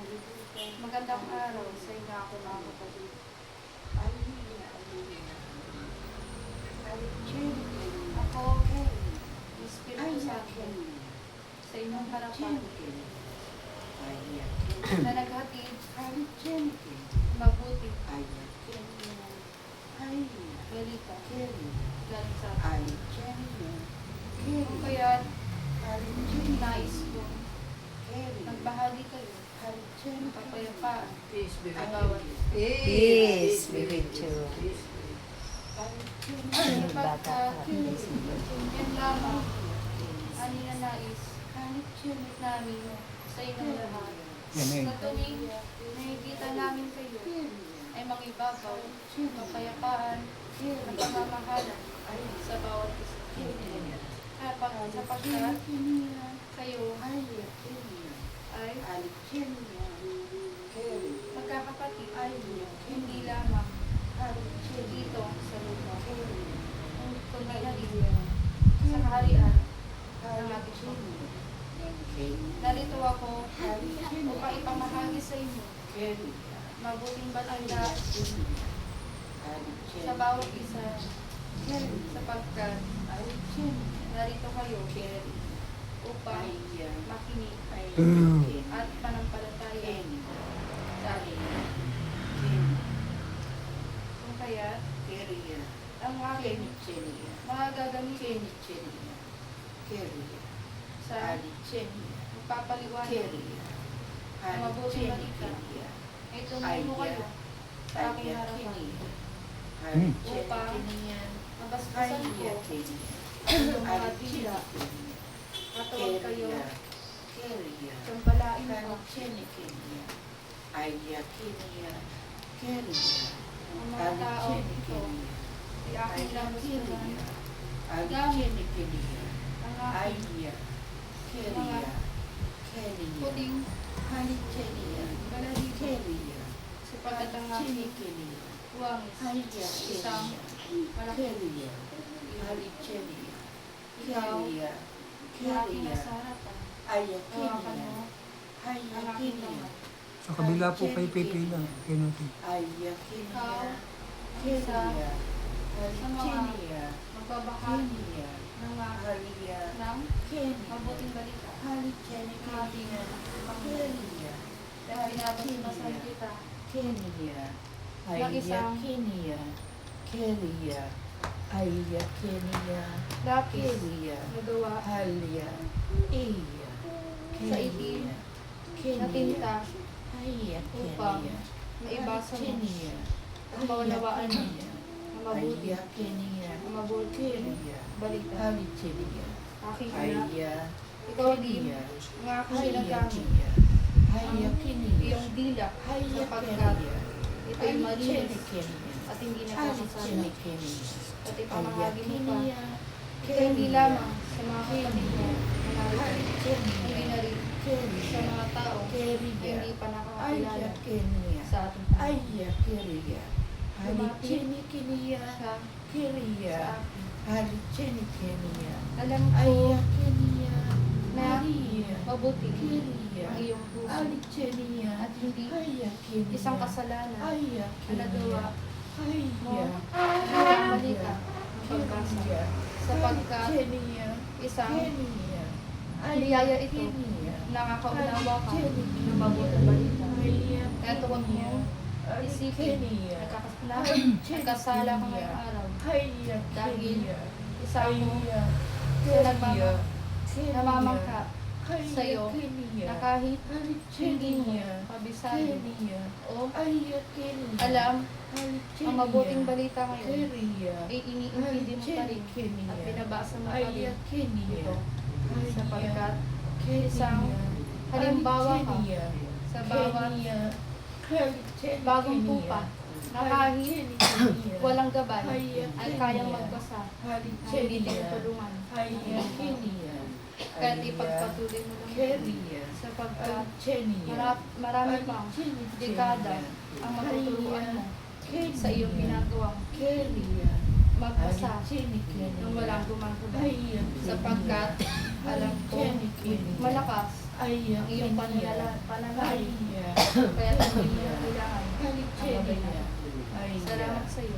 Magandang araw sa inyo ako mga kapatid. Ako, Espiritu Santo, sa inyong harapan, na naghatid, mabuti, balita, galing sa atin. Kung kaya't nais ko, nagbahagi kayo, kapayapaan, sa bawat Peace be with you. sapagkat yan lamang ang ninanais namin sa inyong lahat. Amen. Sa tuwing nakikita namin kayo ay mangibabaw, kapayapaan, at pamamahala sa bawat isa. Sapagkat kayo ay magkakapatid, hindi lamang dito sa lupa, kundi na rin sa kaharian ng ating Panginoon. Narito ako upang ipamahagi sa inyo mabuting balita sa bawat isa, sapagkat narito kayo upang makinig at panampalataya sa akin. Kung kaya, ang aking mga gagamitin sa magpapaliwanag ng mabuting balita ay tumungo kayo sa aking harapan upang mabasbasan ko ang mga tila at huwag kayo sambalain ko ang mga tao ito ay aking lamusunan gamit ang aking mga puting balahibo sapagkat ang aking wangis isang malaki. Ikaw na aking nasa harapan, hawakan mo ang aking kamay. Sa kabila po kay Pepe lang. Kay natin. Ikaw, isa sa mga magbabahagi ng mabuting balita ng ating Panginoon. Dahil binabasbasan kita ng isang lapis na gawa sa itim na tinta upang maibasa mo ang maunawaan mo ang mabuting balita. Aking anak, ikaw din ang aking ginagamit ang iyong dila sapagkat ito'y malinis at hindi nakakasama at ipamahagi mo pa ito hindi lamang sa mga kapatid mo na narito, hindi na rin sa mga tao na hindi pa nakakakilala sa ating Panginoon. Alam ko na mabuti ang iyong puso at hindi isang kasalanan na nagawa mo ang balita ng pagbasa sapagkat isang biyaya ito nakakaunawa ka ng mabuting balita. Kaya tuwag mo isipin nagkasala ka ngayong araw dahil isa mo namamangka sa iyo na kahit hindi mo kabisado o alam ang mabuting balita ngayon ay iniintindi mo pa rin at binabasa mo pa rin ito sapagkat isang halimbawa ka sa bawat bagong tupa na kahit walang gabay ay kayang magbasa na hindi tinutulungan. Kaya ipagpatuloy mo lang sapagkat marami pang dekada ang matutuluan mo sa iyong ginagawang magbasa ng walang gumagawa sapagkat alam ko malakas ang iyong pananalapi. Kaya hindi mo na kailangan ang mabait. Salamat sa iyo.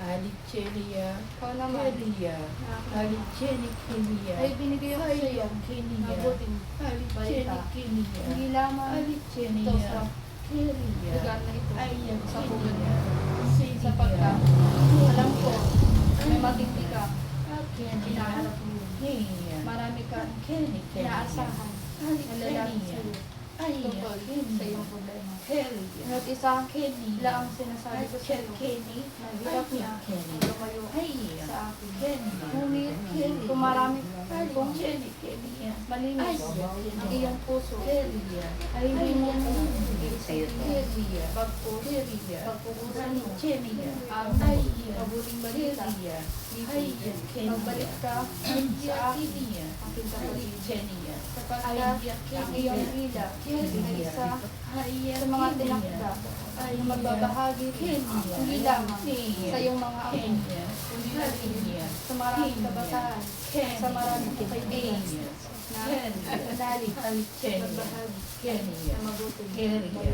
Alicelia, Ikaw naman. Kelia, Aliceni Kelia, Ay, binigay ako sa iyo. Kenia, Mabuting Aliceni balita. Kenia, Hindi lamang Aliceni ito sa Kelia, lugar na ito. Ayan Sa pugan Kenia, sapagkat alam ko may matindi ka. Kenia, Hinahanap mo. Kenia, Marami kang Kenia, inaasahan. Nalalapit sa iyo. Tungkol sa iyong problema. Kelia, At isa Kenia, lang ang sinasabi ko sa iyo. Kenia, Na hirap niya Kenia, lumayo Kenia, sa akin. Kenia, Ngunit kung marami kung Aliceni Kenia, malinis ang iyong puso Kelia, ay hindi mo Sa'yo to. Kelia, pagpus, Kelia, pagpupusan mo Kenia, ang Ayan, mabuting balita. Kelia, Dito, Kenia, magbalik ka sa akin, Kenia, aking kapatid. Kenia, Sapagkat ang iyong ila ay isa sa mga tinakda ay magbabahagi rin hindi lamang sa iyong mga apo, kundi na rin sa maraming kabataan, sa maraming kaibigan na manalig magbahagi Kenia, na mabuting Kelia,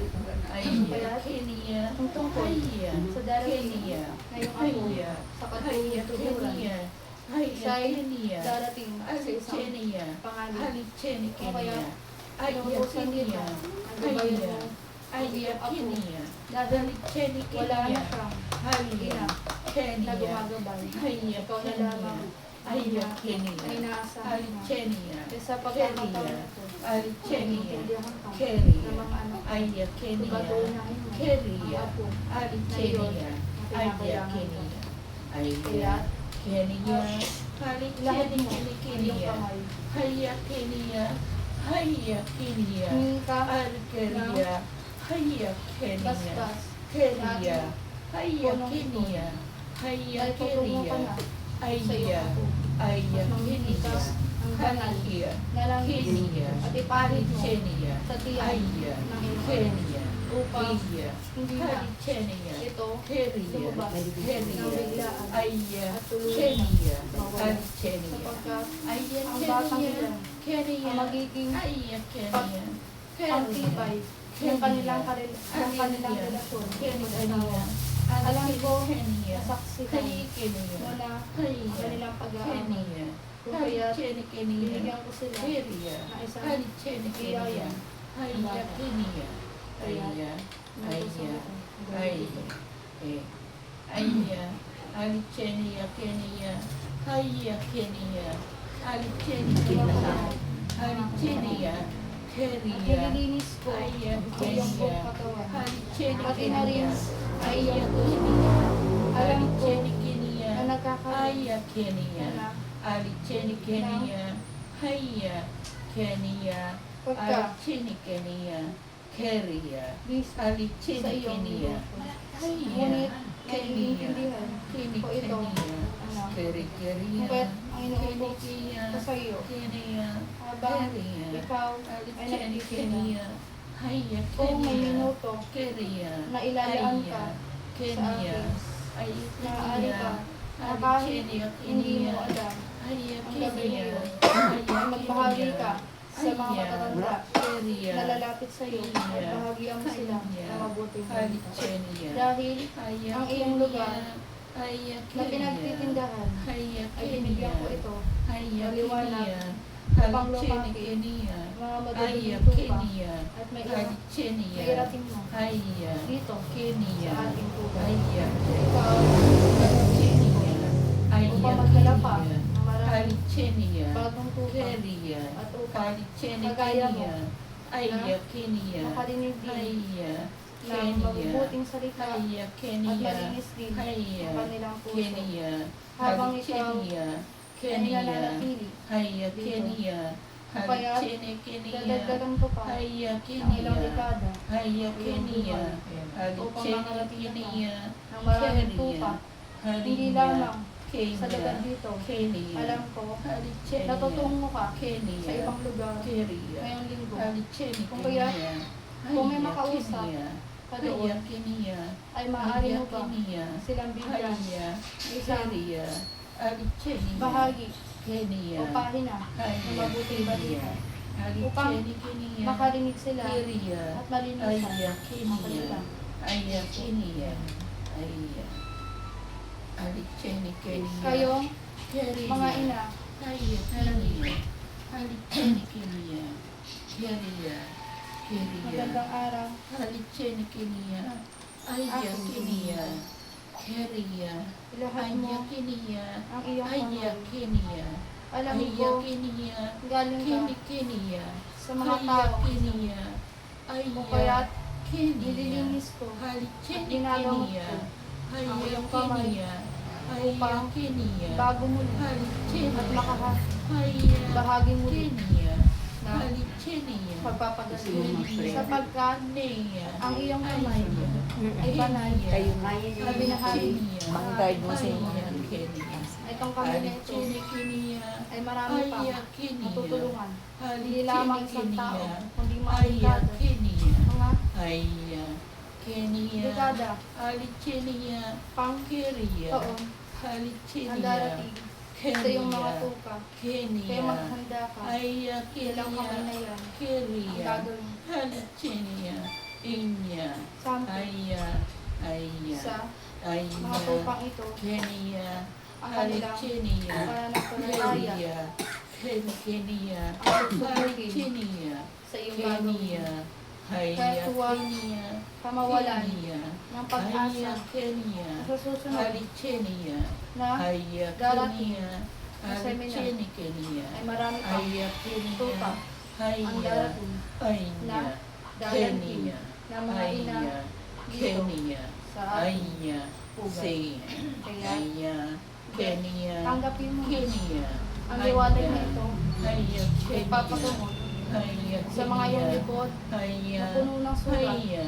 Kaya Kenia, ang tungkol sa darating na iyong apo sa katuturan, siya ay darating sa isang pangalan. O kaya, inuutosan kita, ang gabayan mo, ang iyong apo, dahil wala na siyang ina na gumagabay. Ikaw na lamang ang ina na inaasahan mo. Kaya pagkakataon na ito, maintindihan ka ng mga anak mo. Pagkatuunahin mo ang apo na iyon na pinapailangan ka. Kaya, ilahad mo ang iyong kamay. Hingin ka basbas dahil tutungo ka na sa iyong apo. At manghingi ka ang banal na langis at ipahid mo sa tiyan ng iyong upang hindi na ito lumabas ng biglaan at tuluyan mawala. Sapagkat ang batang iyan ang magiging pagtibay ng kanilang relasyon mag-asawa. Alam ko, nasaksihan mo na ang kanilang pag-aamal. Kung kaya binigyan ko sila na isang biyaya ng bata. Kaya, at nililinis ko ang iyong buong katawan. Pati na rin ay iyong puso. Alam ko na nagkakaroon na pagka bis sa iyong grupo. Ngunit naiintindihan ko ito, anak. Kaya't ang inuutos ko sa iyo, habang ikaw ay nakikinig, kung may minuto na ilalaan ka sa akin, maaari ka na kahit hindi mo alam ang gabi na yun, ay magbahagi ka sa mga matatanda na lalapit sa iyo at bahagian mo sila na mabuting balita. Dahil ang iyong lugar na pinagtitindahan ay binigyan ko ito maliwanag upang lumaki mga madaling tupa at may irating mo dito sa ating tupa. Ikaw upang magdala pa ng maraming bagong tupa at upang kagaya mo makarinig din ng mabubuting salita at malinis din ang kanilang puso. Habang ikaw ay nananatili dito. Kaya dadagdagan ko pa ang ilang dekada ang iyong buhay upang makarating ka ng maraming tupa. Hindi lamang sa lugar dito. Alam ko, natutungo ka sa ibang lugar ngayong linggo. Kung kaya, kung may makausap ka doon, ay maaari mo ba silang bigyan ng isang Alichenia. bahagi Kenia. o pahina ng mabuting balita upang Kenia. makarinig sila Keria. at malinisan Aya ang Kenia. kanila. Aya Kenia. Aya. Alichenia Kenia. Kayong Keria. mga ina, Aya Kenia. Alichenia Kenia. Keria. Keria. magandang araw. Alichenia Kenia. Aya Kenia. Keria. Ilahat Aya mo Kenia. ang iyong Aya kamay. Kenia. Alam Aya ko, Kenia. galing ka Kenia. sa mga Aya tao Kenia. kung Aya kaya't Kenia. nililinis ko Halichin ginagawa Kenia. ko Aya ang iyong kamay Kenia. Aya upang Kenia. bago muli Halichin at makabahagi Aya muli Kenia. na Halichin pagpapagaling Kenia. sapagkat Nea. ang iyong kamay ay banal. Kayo nga yun Na binahagi Mang-guide mo sa inyo. Kenia. itong kami na ito Halichin Kenia. ay marami pa Aya Kenia. matutulungan. Hindi Halichin lamang sa tao, Kenia. kundi mga Aya dekada. Kenia. Mga Aya Kenia. dekada Halichin pang Keria. taon Halichin ang darating sa iyong mga tuka. Kaya Kenia. maghanda ka. Aya Ilang kamay na Kenia. yan ang Keria. gagawin Halichin Inya. sa Aya. Aya. sa mga Aya. tupang ito Kenia. ang kanilang Halichin pananampalataya Kenia. ang susubukin Halichin sa iyong gagawin. Kenia. Aya Kaya huwag Kenia. kamawalan Kenia. ng pag-asa Aya Kenia. sa susunod Halichin na Aya darating Kenia. na seminar Halichin Kenia. ay marami pang Aya tupa Kenia. ang Aya. darating na Aya. darating Kenia. na mga ina Aya. dito Kenia. sa ating Aya. pugat. Say. Kaya Aya. Kenia. tanggapin mo Kenia. ang liwanag na ito Aya. ay papatungo Aya. sa mga iyong likod Aya. na puno ng sugat Aya.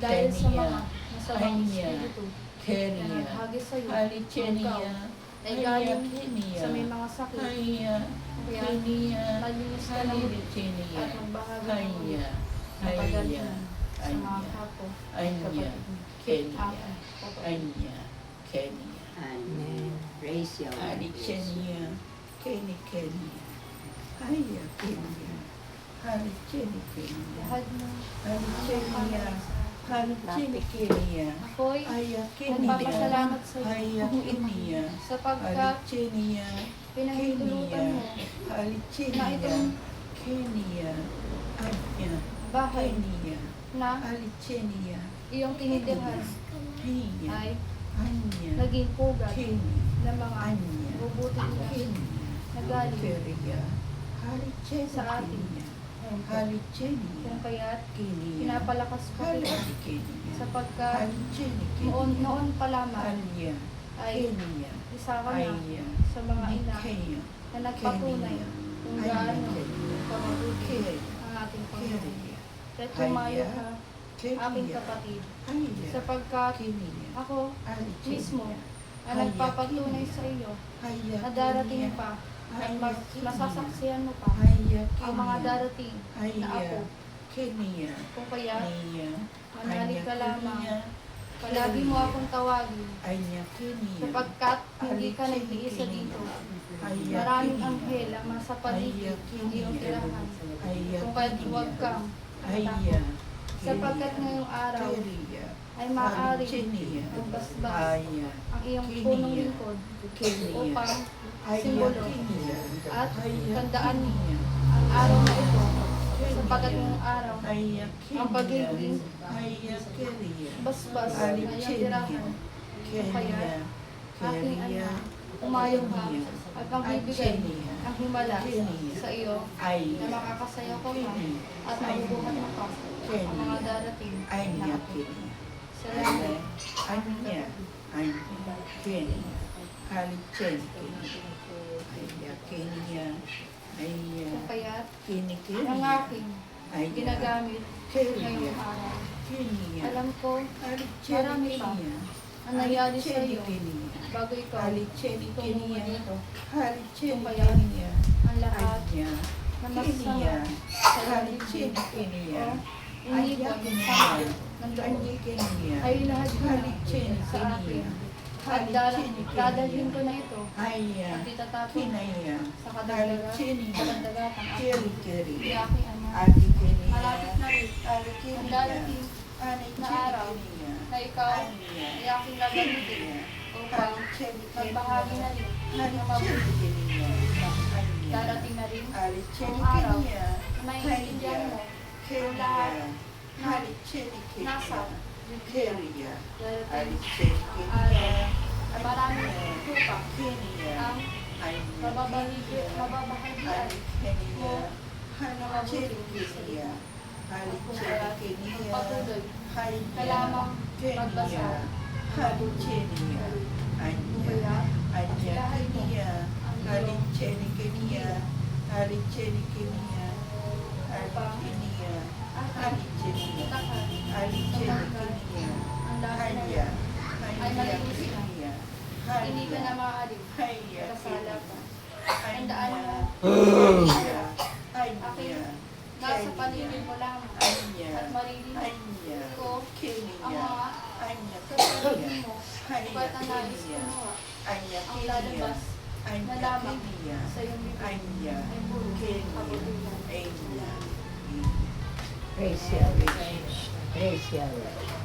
dahil sa Kenia. mga masamang Aya. espiritu na Kenia. naghagi sa iyo. Halichin Ikaw ay galing Kenia. sa may mga sakit. Aya. Kaya Kenia. malinis ka na muli Halichin at magbahagi ka muli Aya. ng Aya. kagalingan sa mga Aya. kapo, Aya. kapatid, Kenia. aking kapatid. Aya. Kenia. Amen. Praise you. Halichin Kenia. Aya. Kenia. Halichin Kenia. Lahad mo Halichin Halichin Kenia. ako'y Aya. nagpapasalamat sa Aya. iyo Kenia. sapagkat Halichin pinahintulutan mo Halichin na itong Kenia. Aya. bahay Kenia. na Halichin iyong tinitirhan Kenia. ay Anya. naging pugad Kenia. ng mga Anya. mabuting ina Kenia. na galing Keria. Halichin sa atin. Kenia. Halichin kung kaya't Kenia. pinapalakas ko kita Halichin Kenia. sapagkat Halichin noon pa lamang Anya. ay Kenia. isa ka na Aya. sa mga ina Kenia. na nagpatunay kung gaano kamabuti ang ating Panginoon. Kaya't humayo ka, aking kapatid, sapagkat ako mismo ang nagpapatunay sa iyo na darating pa at masasaksihan mo pa ang mga darating na ako. Kung kaya, manalig ka lamang, palagi mo akong tawagin, sapagkat hindi ka nag-iisa dito. Maraming anghel ang nasa paligid ng iyong tirahan. Kung kaya't huwag kang matakot, sapagkat ngayong araw ay maaaring magbasbas ang iyong punong lingkod upang simbolo at tandaan mo ang araw na ito sapagkat ngayong araw ang pagiging basbas ng iyong tirahan. Kung kaya aking anak, umayo ka at ang bibigay ang himala sa iyo na makakasayaw ka pa at mabubuhat mo pa ang mga darating na ako. Salamat. Kung kaya ang aking ginagamit ngayong araw. Alam ko, marami pa ang nangyari sa iyo bago ikaw tumungo dito. Kung kaya ang lahat na masama sa lalibig o inibon sa ng loob ay lahat na sa akin Dadalhin ko na ito. Aya. At itatapon Kinaya. sa kadagdagan. Halichenia. Kadagdagan. Keri keri. Iyaki ama. Ati kenia. Malapit na rin. Ali Ang kenia. darating Ani na araw kenia. na ikaw Aya. ay aking gagamitin Kenia. upang magbahagi na rin ng mabuti. Darating na rin ang araw na maiintindihan mo ang lahat nasa Keria. darating ang araw na maraming tupa ang mababahagian mo ng mabuti. Patuloy ka lamang magbasa ng mabuti. Kaya lahat mo ang iyong ang lahat na yan ay malinis na. Hindi ka na maaaring kasala pa. Tandaan mo, aking nasa paligid mo lamang at maririnig ko ang mga kasasabi mo ba't ang nais gumawa ang lalabas na lamang sa iyong bibig ay puro kabutihan. Praise Yahweh. Praise Yahweh.